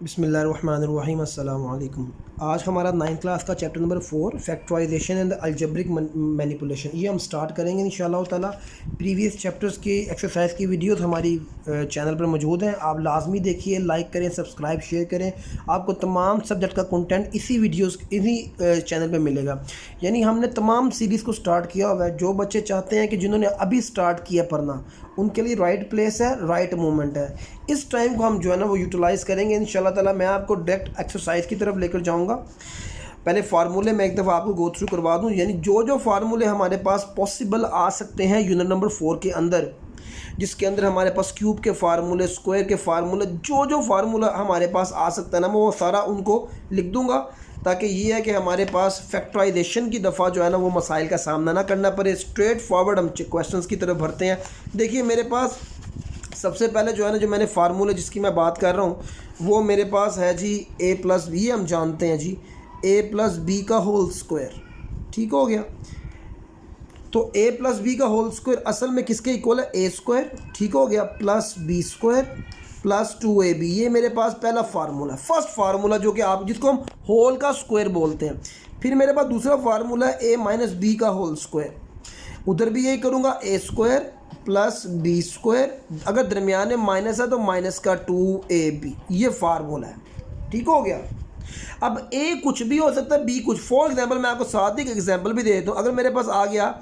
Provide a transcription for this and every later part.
बिस्मिल्लाहिर्रहमानिर्रहीम अस्सलाम वालेकुम। आज हमारा 9th क्लास का chapter number 4 factorisation and the algebraic manipulation ये हम स्टार्ट करेंगे इंशाअल्लाह ताला। प्रीवियस चैप्टर्स की एक्सरसाइज की वीडियोस हमारी चैनल पर मौजूद हैं, आप लाजमी देखिए, लाइक करें, सब्सक्राइब शेयर करें। आपको तमाम सब्जेक्ट का कंटेंट इसी चैनल पर मिलेगा। यानी हमने तमाम सीरीज़ को स्टार्ट किया हुआ है। जो बच्चे चाहते हैं कि जिन्होंने अभी स्टार्ट किया पढ़ना, उनके लिए राइट प्लेस है, राइट मोमेंट है। इस टाइम को हम जो है ना वो यूटिलाइज़ करेंगे इंशाल्लाह ताला। मैं आपको डायरेक्ट एक्सरसाइज की तरफ लेकर जाऊंगा। पहले फार्मूले मैं एक दफ़ा आपको गो थ्रू करवा दूं, यानी जो जो फार्मूले हमारे पास पॉसिबल आ सकते हैं यूनिट नंबर 4 के अंदर, जिसके अंदर हमारे पास क्यूब के फार्मूले, स्क्वायर के फार्मूले, जो जो फार्मूला हमारे पास आ सकता है ना, मैं वो सारा उनको लिख दूंगा, ताकि ये है कि हमारे पास फैक्टराइजेशन की दफ़ा जो है ना वो मसाइल का सामना ना करना पड़े। स्ट्रेट फॉरवर्ड हम क्वेश्चंस की तरफ भरते हैं। देखिए मेरे पास सबसे पहले जो है ना, जो मैंने फार्मूले जिसकी मैं बात कर रहा हूँ वो मेरे पास है जी a प्लस बी। हम जानते हैं जी a प्लस बी का होल स्क्वायर, ठीक हो गया। तो a प्लस बी का होल स्क्वायर असल में किसके इक्वल है? a स्क्वायर, ठीक हो गया, plus b square plus 2ab। ये मेरे पास पहला फार्मूला, फर्स्ट फार्मूला, जो कि आप जिसको हम होल का स्क्वायर बोलते हैं। फिर मेरे पास दूसरा फार्मूला है a माइनस बी का होल स्क्वायर। उधर भी यही करूँगा, a square plus b square, अगर दरमियान में माइनस है तो माइनस का 2ab। ये फार्मूला है, ठीक हो गया। अब a कुछ भी हो सकता है, b कुछ। फॉर एग्जांपल मैं आपको साथ ही एक एग्जांपल भी दे देता हूँ। अगर मेरे पास आ गया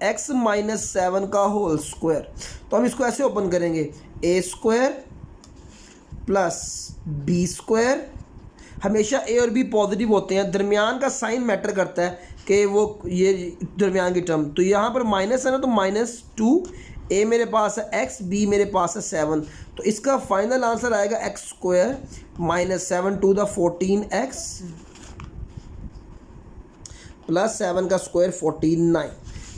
x माइनस 7 का होल स्क्वायर, तो हम इसको ऐसे ओपन करेंगे, a square plus b square. हमेशा a और b पॉजिटिव होते हैं, दरमियान का साइन मैटर करता है कि वो ये दरमियान की टर्म। तो यहाँ पर माइनस है ना, तो -2, a मेरे पास है x, b मेरे पास है 7। तो इसका फाइनल आंसर आएगा x square minus 7 to the 14x plus 7 का स्क्वायर 49।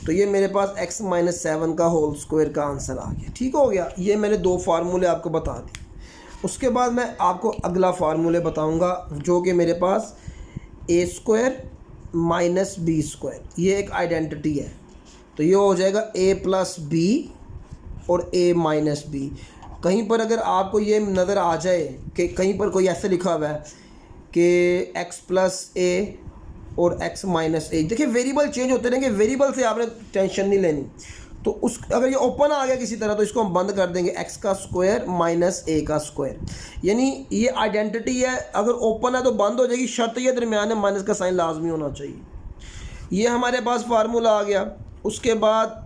तो ये मेरे पास x माइनस 7 का होल स्क्वायर का आंसर आ गया, ठीक हो गया। ये मैंने दो फार्मूले आपको बता दिए। उसके बाद मैं आपको अगला फार्मूले बताऊंगा, जो कि मेरे पास a square minus b square, ये एक आइडेंटिटी है। तो ये हो जाएगा a प्लस बी और a माइनस बी। कहीं पर अगर आपको ये नज़र आ जाए कि कहीं पर कोई ऐसे लिखा हुआ है कि x प्लस a और x माइनस a, देखिए वेरिएबल चेंज होते रहेंगे, वेरिएबल से आपने टेंशन नहीं लेनी। तो उस अगर ये ओपन आ गया किसी तरह, तो इसको हम बंद कर देंगे, x का स्क्वायर माइनस a का स्क्वायर। यानी ये आइडेंटिटी है, अगर ओपन है तो बंद हो जाएगी, शर्त ये दरमियान में माइनस का साइन लाजमी होना चाहिए। ये हमारे पास फार्मूला आ गया। उसके बाद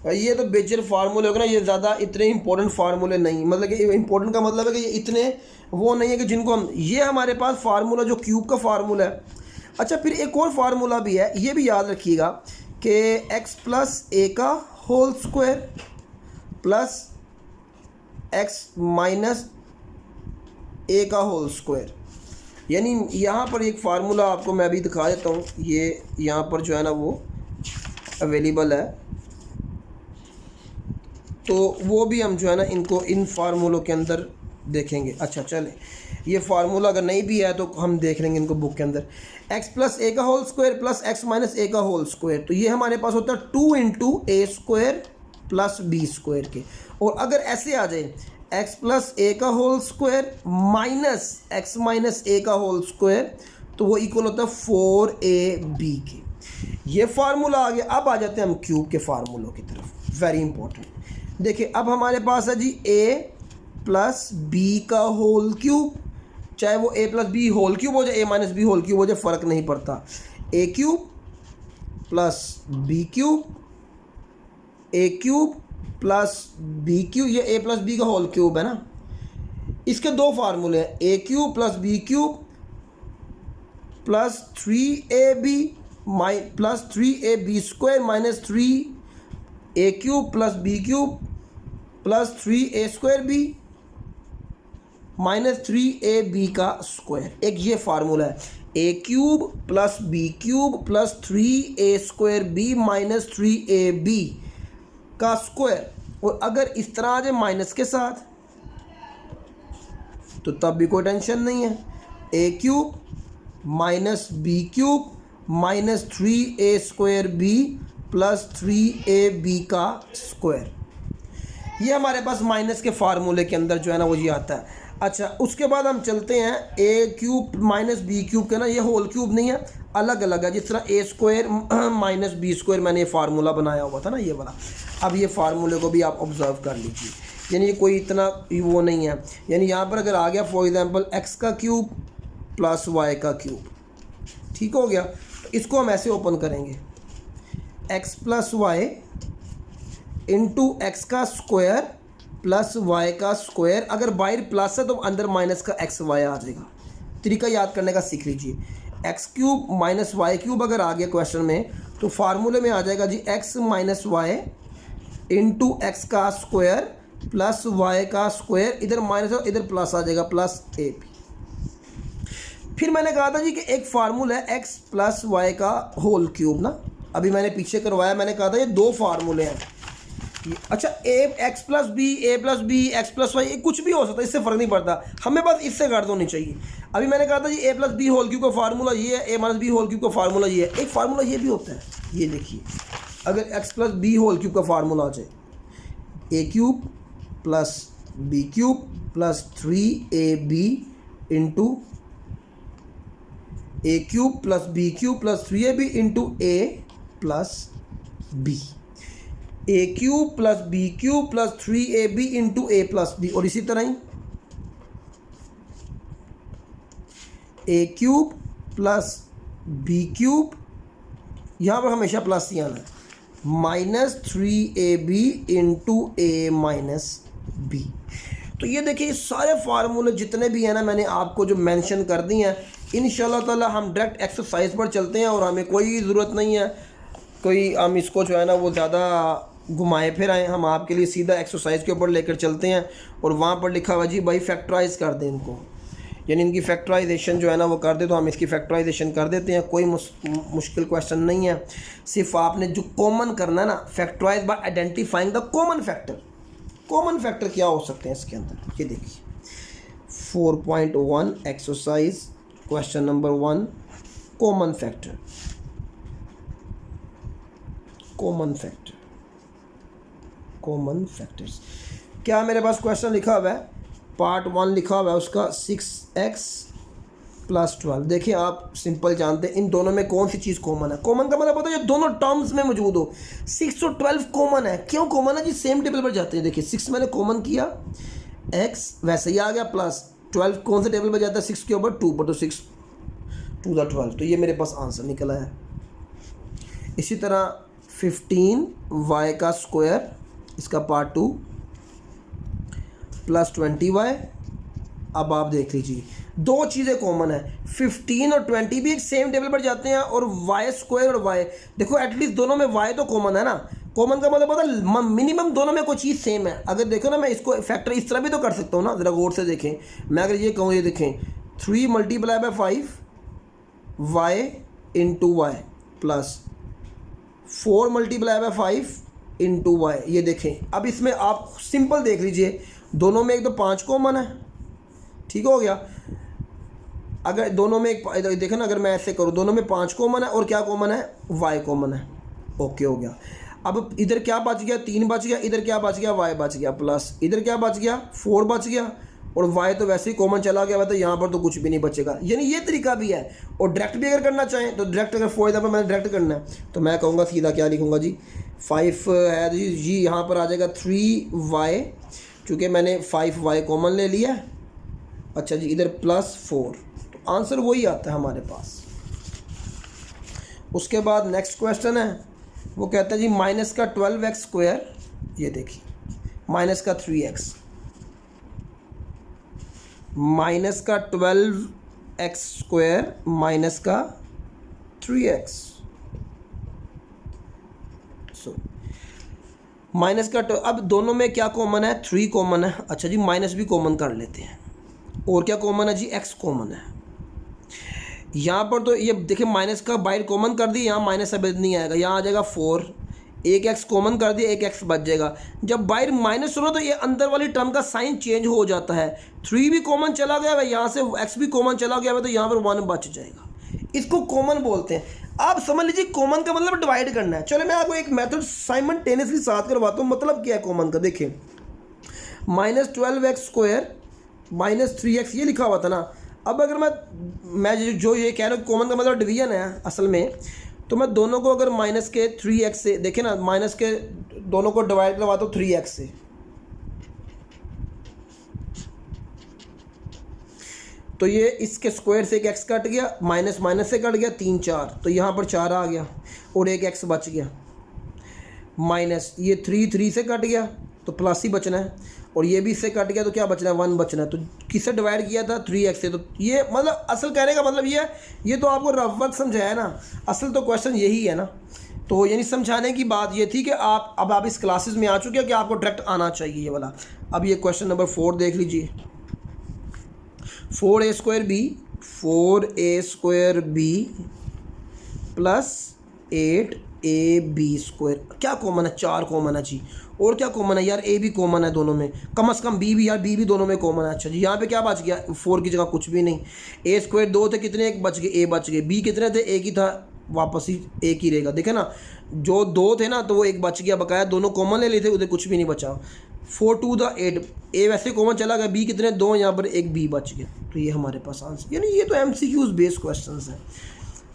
ये तो बेचर फार्मूले हो गए ना, ये ज़्यादा इतने इंपॉर्टेंट फार्मूले नहीं, मतलब कि इंपॉर्टेंट का मतलब है कि ये इतने वो नहीं है कि जिनको हम, ये हमारे पास फार्मूला जो क्यूब का फार्मूला है। अच्छा, फिर एक और फार्मूला भी है, ये भी याद रखिएगा कि x प्लस a का whole square plus x minus a का होल स्क्वायर। यानी यहाँ पर एक फार्मूला आपको मैं अभी दिखा देता हूँ, ये यहाँ पर जो है ना वो अवेलेबल है। तो वो भी हम जो है ना इनको इन फार्मूलों के अंदर देखेंगे। अच्छा चलें, ये फार्मूला अगर नहीं भी है तो हम देख लेंगे इनको बुक के अंदर। x प्लस a का whole square plus x minus a का होल स्क्वायर, तो ये हमारे पास होता है 2 into a square plus b square के। और अगर ऐसे आ जाए x प्लस a का whole square minus x minus a का होल स्क्वायर, तो वो इक्वल होता है 4ab के। ये फार्मूला आ गया। अब आ जाते हैं हम क्यूब के फार्मूलों की तरफ, वेरी इंपॉर्टेंट। देखिए अब हमारे पास है जी a प्लस बी का होल क्यूब, चाहे वो a plus b whole cube हो जाए, a minus b whole cube हो जाए, फ़र्क नहीं पड़ता। a cube plus b cube, a cube plus b cube, ये a प्लस बी का होल क्यूब है ना। इसके दो फार्मूले हैं, a cube plus b cube plus 3ab plus 3ab square minus 3a cube plus b cube plus 3a square b minus 3ab का square. एक ये फार्मूला है, a cube plus b cube plus 3a square b minus 3ab का square. और अगर इस तरह आ जाए माइनस के साथ, तो तब भी कोई टेंशन नहीं है, a cube minus b cube minus 3a square b plus 3ab का स्क्वायर। ये हमारे पास माइनस के फार्मूले के अंदर जो है ना वो ये आता है। अच्छा, उसके बाद हम चलते हैं ए क्यूब माइनस बी क्यूब का ना, ये होल क्यूब नहीं है, अलग अलग है। जिस तरह ए स्क्वायर माइनस बी स्क्वायर मैंने ये फार्मूला बनाया हुआ था ना, ये वाला। अब ये फार्मूले को भी आप ऑब्जर्व कर लीजिए, यानी ये कोई इतना वो नहीं है। यानी यहाँ पर अगर आ गया फॉर एग्जांपल एक्स का क्यूब प्लस वाई का क्यूब, ठीक हो गया। तो इसको हम ऐसे ओपन करेंगे, x plus y into x का स्क्वायर प्लस वाई का स्क्वायर। अगर बाहर प्लस है तो अंदर माइनस का एक्स वाई आ जाएगा। तरीका याद करने का सीख लीजिए, x cube minus y cube अगर आ गया क्वेश्चन में तो फार्मूले में आ जाएगा जी x minus y into x का स्क्वायर प्लस वाई का स्क्वायर। इधर माइनस और इधर प्लस आ जाएगा, प्लस ए पी। फिर मैंने कहा था जी कि एक फार्मूला है एक्स प्लस वाई का होल क्यूब ना, अभी मैंने पीछे करवाया, मैंने कहा था ये दो फार्मूले हैं। अच्छा, a x plus b x plus y, कुछ भी हो सकता है, इससे फ़र्क नहीं पड़ता, हमें बस इससे गर्द होनी चाहिए। अभी मैंने कहा था जी ए प्लस बी होल क्यूब का फार्मूला ये है, ए माइनस बी होल क्यूब का फार्मूला ये है। एक फार्मूला ये भी होता है, ये देखिए, अगर x plus b whole cube का फार्मूला आ जाए, a cube plus b cube plus 3ab into a cube plus b cube plus 3ab into a plus b, a cube plus b cube plus 3ab into a plus b. और इसी तरह ही a cube plus b cube, यहाँ पर हमेशा plus ही आना है, minus 3ab into a minus b. तो ये देखिए सारे फार्मूले जितने भी हैं ना, मैंने आपको जो मेंशन कर दी हैं। इंशाल्लाह ताला हम डायरेक्ट एक्सरसाइज पर चलते हैं और हमें कोई ज़रूरत नहीं है कोई हम इसको जो है ना वो ज़्यादा घुमाए फिर आए। हम आपके लिए सीधा एक्सरसाइज के ऊपर लेकर चलते हैं और वहाँ पर लिखा हुआ जी भाई फैक्टराइज कर दें इनको, यानी इनकी फैक्टराइजेशन जो है ना वो कर दे, तो हम इसकी फैक्टराइजेशन कर देते हैं। कोई मुश्किल क्वेश्चन नहीं है, सिर्फ आपने जो कॉमन करना है ना, factorise by identifying the common factor. Common factor क्या हो सकते हैं इसके अंदर, ये देखिए 4.1 exercise question number 1, common factor. Common factor, common factors क्या मेरे पास क्वेश्चन लिखा हुआ है, पार्ट 1 लिखा हुआ है उसका 6x प्लस 12। देखिए आप सिंपल जानते हैं इन दोनों में कौन सी चीज़ कॉमन है। कॉमन का मतलब होता है जो दोनों टर्म्स में मौजूद हो। 6 और 12 कॉमन है, क्यों कॉमन है जी, सेम टेबल पर जाते हैं। देखिए 6 मैंने कॉमन किया, x वैसे ही आ गया, प्लस 12 कौन से टेबल पर जाता है, 6 के ऊपर 2 पर, तो 6 2 द 12, तो ये मेरे पास आंसर निकला है। इसी तरह 15y का स्क्वायर, इसका पार्ट 2 प्लस 20y। अब आप देख लीजिए दो चीज़ें कॉमन है, 15 और 20 भी एक सेम टेबल पर जाते हैं, और वाई स्क्वायर और वाई, देखो एटलीस्ट दोनों में वाई तो कॉमन है ना। कॉमन का मतलब होता है मिनिमम दोनों में कोई चीज़ सेम है। अगर देखो ना, मैं इसको फैक्टर इस तरह भी तो कर सकता हूँ ना, ज़रा गौर से देखें। मैं अगर ये कहूँ, ये देखें 3 multiply by 5 y into y plus 4 multiply by 5 into y, ये देखें। अब इसमें आप सिंपल देख लीजिए, दोनों में एक तो 5 कॉमन है, ठीक हो गया। अगर दोनों में एक देखें ना, अगर मैं ऐसे करूँ, दोनों में 5 कॉमन है और क्या कॉमन है, वाई कॉमन है, ओके हो गया। अब इधर क्या बच गया, 3 बच गया, इधर क्या बच गया, वाई बच गया, प्लस इधर क्या बच गया, 4 बच गया, और वाई तो वैसे ही कॉमन चला गया, तो यहाँ पर तो कुछ भी नहीं बचेगा। यानी ये तरीका भी है। और डायरेक्ट भी अगर करना चाहें तो डायरेक्ट, अगर फॉर एग्जाम्पल मैंने डायरेक्ट करना है तो मैं कहूँगा सीधा क्या लिखूँगा जी, 5 है जी, यहाँ पर आ जाएगा 3y, चूँकि मैंने 5y कॉमन ले लिया। अच्छा जी, इधर प्लस 4, तो आंसर वही आता है हमारे पास। उसके बाद नेक्स्ट क्वेश्चन है, वो कहता है जी माइनस का 12x स्क्वायर, ये देखिए माइनस का 3x, माइनस का 12x स्क्वायर माइनस का 3x, सो माइनस का अब दोनों में क्या कॉमन है, 3 कॉमन है। अच्छा जी, माइनस भी कॉमन कर लेते हैं, और क्या कॉमन है जी, x कॉमन है। यहाँ पर तो ये देखिए माइनस का बाहर कॉमन कर दिया, यहाँ माइनस अब नहीं आएगा, यहाँ आ जाएगा 4, एक x कॉमन कर दिया, एक x बच जाएगा। जब बाहर माइनस हो तो ये अंदर वाली टर्म का साइन चेंज हो जाता है। 3 भी कॉमन चला गया है, यहाँ से x भी कॉमन चला गया है, तो यहाँ पर 1 बच जाएगा। इसको कॉमन बोलते हैं। आप समझ लीजिए कॉमन का मतलब डिवाइड करना है। चलो मैं आपको एक मेथड साइमल्टेनियसली साथ करवाता हूँ। मतलब क्या है कॉमन का, देखिए -12x² -3x ये लिखा हुआ था ना। अब अगर मैं जो ये कह रहा हूँ कॉमन का मतलब डिवीजन है असल में, तो मैं दोनों को अगर माइनस के 3x से देखें ना, माइनस के दोनों को डिवाइड करवाता हूँ 3x से, तो ये इसके स्क्वायर से एक x कट गया, माइनस माइनस से कट गया, 3 4, तो यहाँ पर 4 आ गया और एक x बच गया, माइनस ये 3 3 से कट गया तो प्लस ही बचना है, और ये भी इससे कट गया तो क्या बचना है, 1 बचना है। तो किससे डिवाइड किया था, 3x से। तो ये मतलब असल कहने का मतलब ये तो आपको रफ वर्क समझाया है ना, असल तो क्वेश्चन यही है ना। तो यानी समझाने की बात ये थी कि आप इस क्लासेस में आ चुके हैं कि आपको डायरेक्ट आना चाहिए ये वाला। अब ये क्वेश्चन नंबर 4 देख लीजिए, 4a² प्लस 8ab², क्या कॉमन है, 4 कॉमन है जी। और क्या कॉमन है यार, ए भी कॉमन है दोनों में, कम से कम बी भी, यार बी भी दोनों में कॉमन है। अच्छा जी, यहाँ पे क्या बच गया, 4 की जगह कुछ भी नहीं, a² 2 थे, कितने, एक बच गए, ए बच गए, बी कितने थे, एक ही था, वापस ही एक ही रहेगा। देखे ना, जो 2 थे ना तो वो एक बच गया, बकाया दोनों कॉमन ले लिए थे, उधर कुछ भी नहीं बचा। 4 2 द 8, ए वैसे कॉमन चला गया, बी कितने, 2, यहाँ पर एक बी बच गया। तो ये हमारे पास आंसर, यानी ये तो MCQs बेस्ड क्वेश्चन हैं।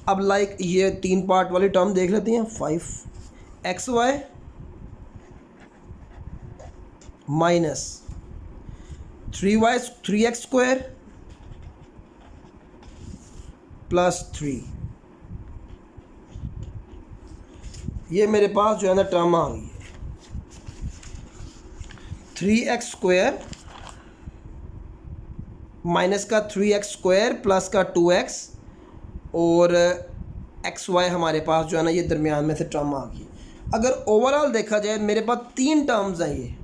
अब लाइक ये 3 पार्ट वाली टर्म देख लेते हैं, 5xy माइनस 3x² प्लस 3, ये मेरे पास जो है ना टर्म आ गई है। 3x² माइनस का 3x² प्लस का 2x और xy हमारे पास जो है ना ये दरमियान में से टर्म आ गई। अगर ओवरऑल देखा जाए मेरे पास 3 टर्म्स हैं ये,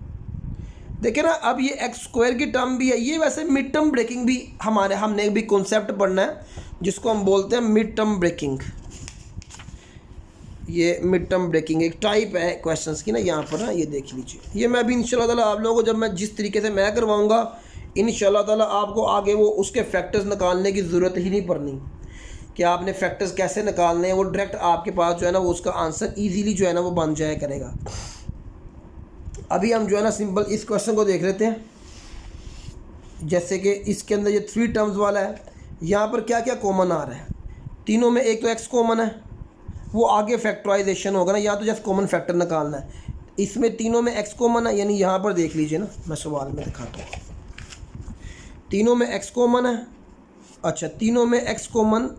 देखिए ना। अब ये x² की टर्म भी है, ये वैसे मिड टर्म ब्रेकिंग भी हमने भी कॉन्सेप्ट पढ़ना है जिसको हम बोलते हैं मिड टर्म ब्रेकिंग। ये मिड टर्म ब्रेकिंग एक टाइप है क्वेश्चंस की ना, यहाँ पर ना ये देख लीजिए। ये मैं भी इंशाल्लाह ताला आप लोगों को जब मैं जिस तरीके से मैं करवाऊँगा इंशाल्लाह ताला आपको आगे वो उसके फैक्टर्स निकालने की ज़रूरत ही नहीं पड़नी कि आपने फैक्टर्स कैसे निकालने हैं, वो डायरेक्ट आपके पास जो है ना वो उसका आंसर ईजीली जो है ना वो बन जाया करेगा। अभी हम जो है ना सिंपल इस क्वेश्चन को देख लेते हैं। जैसे कि इसके अंदर ये 3 टर्म्स वाला है, यहाँ पर क्या क्या कॉमन आ रहा है, तीनों में एक तो x कॉमन है, वो आगे फैक्टराइजेशन होगा ना, यहाँ तो जस्ट कॉमन फैक्टर निकालना है। इसमें तीनों में x कॉमन है, यानी यहाँ पर देख लीजिए ना, मैं सवाल में दिखाता हूँ, तीनों में x कॉमन है। अच्छा, तीनों में x कॉमन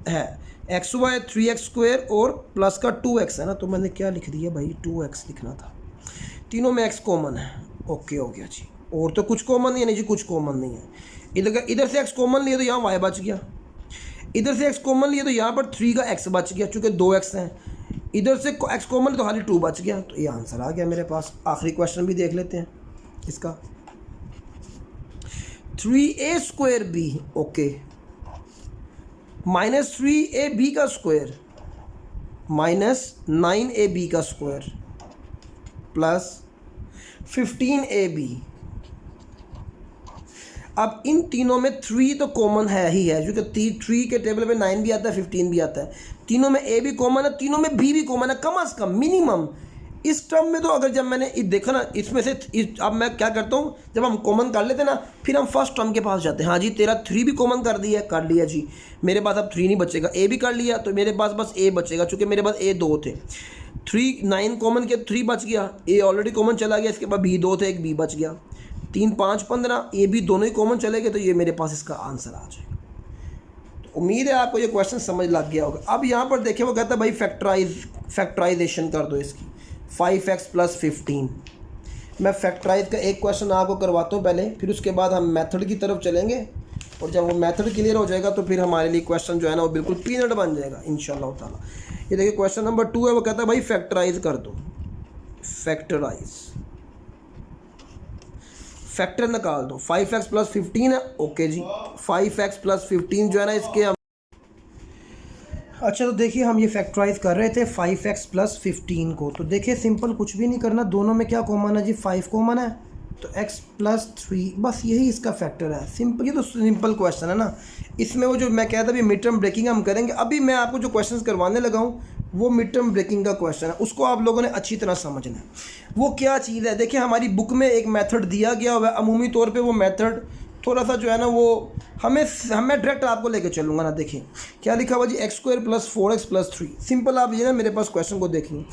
है, xy 3x² और प्लस का 2x है ना, तो मैंने क्या लिख दिया भाई, 2x लिखना था। तीनों में x कॉमन है, ओके हो गया जी। और तो कुछ कॉमन नहीं है, नहीं जी कुछ कॉमन नहीं है। इधर से x कॉमन लिए तो यहाँ y बच गया, इधर से x कॉमन लिए तो यहाँ पर 3 का x बच गया, चूँकि 2x हैं। इधर से x कॉमन तो खाली 2 बच गया, तो ये आंसर आ गया मेरे पास। आखिरी क्वेश्चन भी देख लेते हैं इसका, 3a²b, ओके, माइनस 3ab का स्क्वायर माइनस 9ab का स्क्वायर प्लस 15ab। अब इन तीनों में 3 तो कॉमन है ही है, क्योंकि 3 के टेबल पे 9 भी आता है, 15 भी आता है। तीनों में a भी कॉमन है, तीनों में b भी कॉमन है, कम से कम मिनिमम। इस टर्म में तो अगर जब मैंने देखा ना इसमें से अब मैं क्या करता हूँ, जब हम कॉमन कर लेते हैं ना फिर हम फर्स्ट टर्म के पास जाते हैं। हाँ जी, तेरा 3 भी कॉमन कर लिया जी, मेरे पास अब 3 नहीं बचेगा। a भी कर लिया तो मेरे पास बस a बचेगा, चूँकि मेरे पास a 2 थे। 3 9 कॉमन किया, 3 बच गया, a ऑलरेडी कॉमन चला गया, इसके बाद b 2 थे, एक b बच गया, 3 5 15, a b दोनों ही कॉमन चले गए, तो ये मेरे पास इसका आंसर आ जाएगा। तो उम्मीद है आपको ये क्वेश्चन समझ लग गया होगा। अब यहाँ पर देखिए वो कहता है भाई फैक्टराइजेशन कर दो इसकी, 5x + 15। मैं फैक्टराइज का एक क्वेश्चन आपको करवाता हूँ पहले, फिर उसके बाद हम मेथड की तरफ चलेंगे, और जब वो मेथड क्लियर हो जाएगा तो फिर हमारे लिए क्वेश्चन जो है ना वो बिल्कुल पीनट बन जाएगा इंशाल्लाह ताला। ये देखिए क्वेश्चन नंबर 2 है, वो कहता है भाई फैक्टराइज कर दो, फैक्टर निकाल दो। 5x + 15 है, ओके जी, 5x + 15 जो है ना इसके अच्छा, तो देखिए हम ये फैक्टराइज कर रहे थे 5x + 15 को। तो देखिए सिंपल, कुछ भी नहीं करना, दोनों में क्या कॉमन है जी, 5 कॉमन है, तो x + 3, बस यही इसका फैक्टर है। सिंपल, ये तो सिंपल क्वेश्चन है ना। इसमें वो जो मैं कहता भी मिड टर्म ब्रेकिंग हम करेंगे। अभी मैं आपको जो क्वेश्चंस करवाने लगा हूँ वो मिड टर्म ब्रेकिंग का क्वेश्चन है, उसको आप लोगों ने अच्छी तरह समझना है। वो क्या चीज़ है, देखिए हमारी बुक में एक मेथड दिया गया हुआ है, अमूमी तौर पे वो मेथड थोड़ा सा जो है ना वो मैं डायरेक्ट आपको लेके चलूँगा ना। देखिए क्या लिखा हुआ जी, x² + 4x + 3। सिंपल आप ये ना मेरे पास क्वेश्चन को देखेंगे,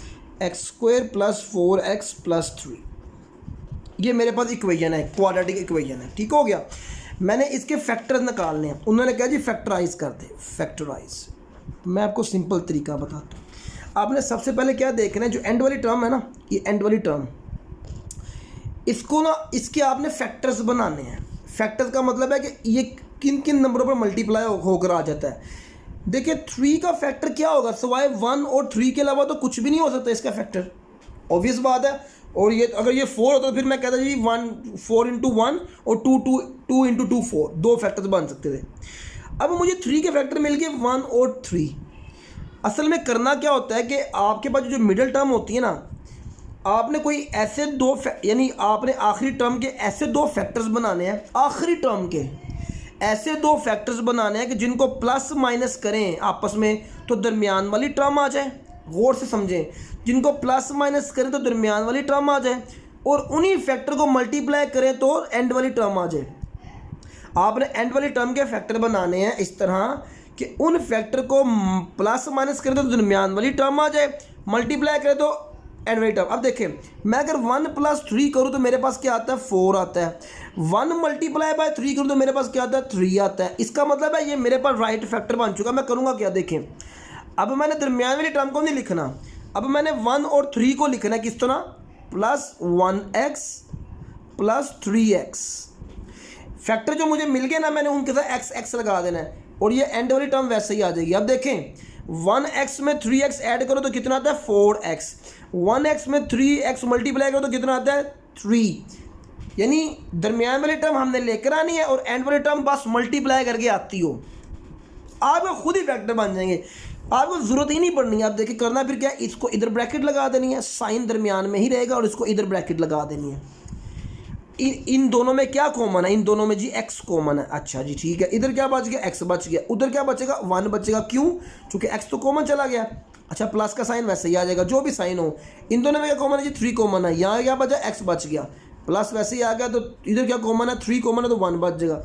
x² + 4x + 3, ये मेरे पास इक्वेशन है, क्वाड्रेटिक इक्वेशन है, ठीक हो गया। मैंने इसके फैक्टर्स निकालने हैं, उन्होंने कहा जी फैक्टराइज कर दे, फैक्टराइज। मैं आपको सिंपल तरीका बताता हूँ। आपने सबसे पहले क्या देखना है, जो एंड वाली टर्म है ना, ये एंड वाली टर्म, इसको ना इसके आपने फैक्टर्स बनाने हैं। फैक्टर्स का मतलब है कि ये किन किन नंबरों पर मल्टीप्लाई होकर आ जाता है। देखिए 3 का फैक्टर क्या होगा, सिवाय 1 और 3 के अलावा तो कुछ भी नहीं हो सकता इसका फैक्टर, ऑब्वियस बात है। और ये अगर ये 4 होता तो फिर मैं कहता जी 4 × 1 और 2 × 2 4, 2 फैक्टर्स बन सकते थे। अब मुझे 3 के फैक्टर मिल गए 1 और 3। असल में करना क्या होता है कि आपके पास जो मिडिल टर्म होती है ना, आपने कोई ऐसे यानी आपने आखिरी टर्म के ऐसे 2 फैक्टर्स बनाने हैं, आखिरी टर्म के ऐसे 2 फैक्टर्स बनाने हैं कि जिनको प्लस माइनस करें आपस में तो दरमियान वाली टर्म आ जाए। गौर से समझें, जिनको प्लस माइनस करें तो दरमियान वाली टर्म आ जाए, और उन्हीं फैक्टर को मल्टीप्लाई करें तो एंड वाली टर्म आ जाए। आपने एंड वाली टर्म के फैक्टर बनाने हैं इस तरह कि उन फैक्टर को प्लस माइनस करें तो दरमियान वाली टर्म आ जाए, मल्टीप्लाई करें तो एंड वाली टर्म। अब देखें, मैं अगर 1 + 3 करूँ तो मेरे पास क्या आता है, 4 आता है। 1 × 3 करूँ तो मेरे पास क्या आता है, 3 आता है। इसका मतलब है ये मेरे पास राइट फैक्टर बन चुका। मैं करूँगा क्या, देखें अब मैंने दरमियान वाली टर्म को नहीं लिखना, अब मैंने 1 और 3 को लिखना है किस तरह, +1x + 3x। फैक्टर जो मुझे मिल गए ना, मैंने उनके साथ x लगा देना है, और ये एंड वाली टर्म वैसे ही आ जाएगी। अब देखें 1x में 3x ऐड करो तो कितना आता है, 4x। 1x में 3x मल्टीप्लाई करो तो कितना आता है, 3। यानी दरमियान वाली टर्म हमने लेकर आनी है और एंड वाली टर्म बस मल्टीप्लाई करके आती हो, आपको खुद ही फैक्टर बन जाएंगे, आपको ज़रूरत ही नहीं पड़नी है। आप देखिए करना फिर क्या है, इसको इधर ब्रैकेट लगा देनी है, साइन दरमियान में ही रहेगा, और इसको इधर ब्रैकेट लगा देनी है। इन दोनों में क्या कॉमन है, इन दोनों में जी x कॉमन है। अच्छा जी ठीक है, इधर क्या बच गया, x बच गया, उधर क्या बचेगा, 1 बचेगा। क्यों, चूँकि x तो कॉमन चला गया। अच्छा प्लस का साइन वैसे ही आ जाएगा, जो भी साइन हो। इन दोनों में क्या कॉमन है जी, 3 कॉमन है। यहाँ क्या बचा, x बच गया, प्लस वैसे ही आ गया, तो इधर क्या कॉमन है, 3 कॉमन है, तो 1 बच जाएगा।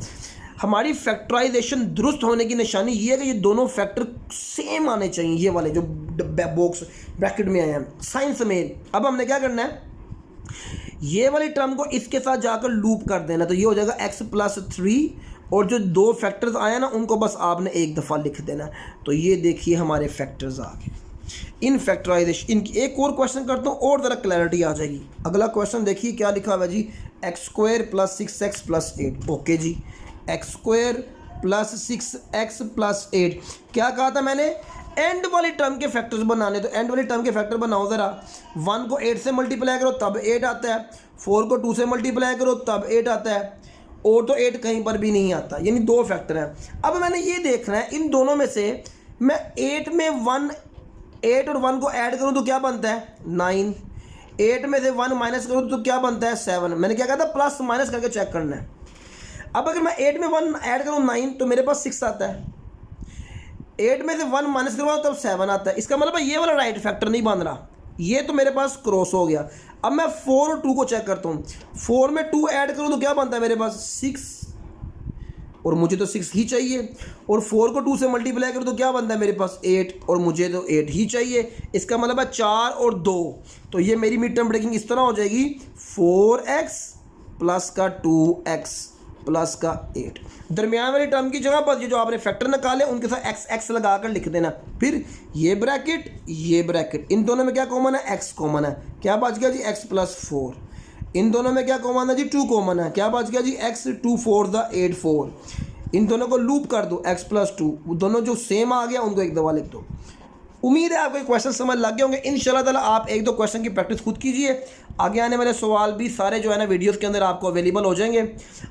हमारी फैक्टराइजेशन दुरुस्त होने की निशानी ये है कि ये दोनों फैक्टर सेम आने चाहिए, ये वाले जो बॉक्स ब्रैकेट में आए हैं साइन समेत। अब हमने क्या करना है, ये वाली टर्म को इसके साथ जाकर लूप कर देना, तो ये हो जाएगा x + 3, और जो 2 फैक्टर्स आए ना उनको बस आपने एक दफ़ा लिख देना। तो ये देखिए हमारे फैक्टर्स आ गए। इन फैक्टराइजेशन इनकी एक और क्वेश्चन करता हूँ और ज़रा क्लैरिटी आ जाएगी। अगला क्वेश्चन देखिए क्या लिखा हुआ है जी, x² + 6x + 8। ओके जी, x² + 6x + 8। क्या कहा था मैंने, एंड वाली टर्म के फैक्टर्स बनाने, तो एंड वाली टर्म के फैक्टर बनाओ ज़रा। 1 को 8 से मल्टीप्लाई करो तब 8 आता है, 4 को 2 से मल्टीप्लाई करो तब 8 आता है, और तो 8 कहीं पर भी नहीं आता, यानी 2 फैक्टर हैं। अब मैंने ये देखना है इन दोनों में से मैं 8 में 8 और 1 को ऐड करूँ तो क्या बनता है, 9। 8 में से 1 माइनस करूँ तो क्या बनता है, 7। मैंने क्या कहा था, प्लस माइनस करके चेक करना है। अब अगर मैं 8 में 1 ऐड करूँ 9, तो मेरे पास 6 आता है। 8 में से 1 माइनस करवाऊँ तब 7 आता है। इसका मतलब ये वाला राइट फैक्टर नहीं बन रहा, ये तो मेरे पास क्रॉस हो गया। अब मैं 4 और 2 को चेक करता हूँ, 4 में 2 ऐड करूँ तो क्या बनता है मेरे पास, 6, और मुझे तो 6 ही चाहिए। और 4 को 2 से मल्टीप्लाई करूँ तो क्या बनता है मेरे पास, 8, और मुझे तो 8 ही चाहिए। इसका मतलब है 4 और 2, तो ये मेरी मिड टर्म ब्रेकिंग इस तरह हो जाएगी, 4x + 2x + 8। दरमियान वाली टर्म की जगह पर ये जो आपने फैक्टर निकाले उनके साथ x लगा कर लिख देना। फिर ये ब्रैकेट, इन दोनों में क्या कॉमन है, x कॉमन है, क्या बच गया जी, x + 4। इन दोनों में क्या कॉमन है जी, 2 कॉमन है, क्या बच गया जी, x 2 4 8 4। इन दोनों को लूप कर दो, x + 2, दोनों जो सेम आ गया उनको एक दफ़ा लिख दो। उम्मीद है आपको ये क्वेश्चन समझ लग गए होंगे। इंशाल्लाह ताला आप 1-2 क्वेश्चन की प्रैक्टिस खुद कीजिए, आगे आने वाले सवाल भी सारे जो है ना वीडियोस के अंदर आपको अवेलेबल हो जाएंगे।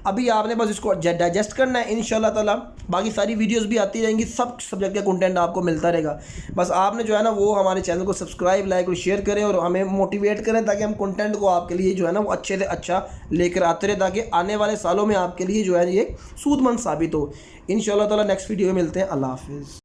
अभी आपने बस इसको डाइजेस्ट करना है, इंशाल्लाह ताला बाकी सारी वीडियोस भी आती रहेंगी, सब सब्जेक्ट का कंटेंट आपको मिलता रहेगा। बस आपने जो है ना वो हमारे चैनल को सब्सक्राइब, लाइक और शेयर करें, और हमें मोटिवेट करें ताकि हम कंटेंट को आपके लिए जो है ना वो अच्छे से अच्छा लेकर आते रहे, ताकि आने वाले सालों में आपके लिए जो है ये सूदमंद साबित हो। इंशाल्लाह ताला नेक्स्ट वीडियो में मिलते हैं। अल्लाह हाफिज़।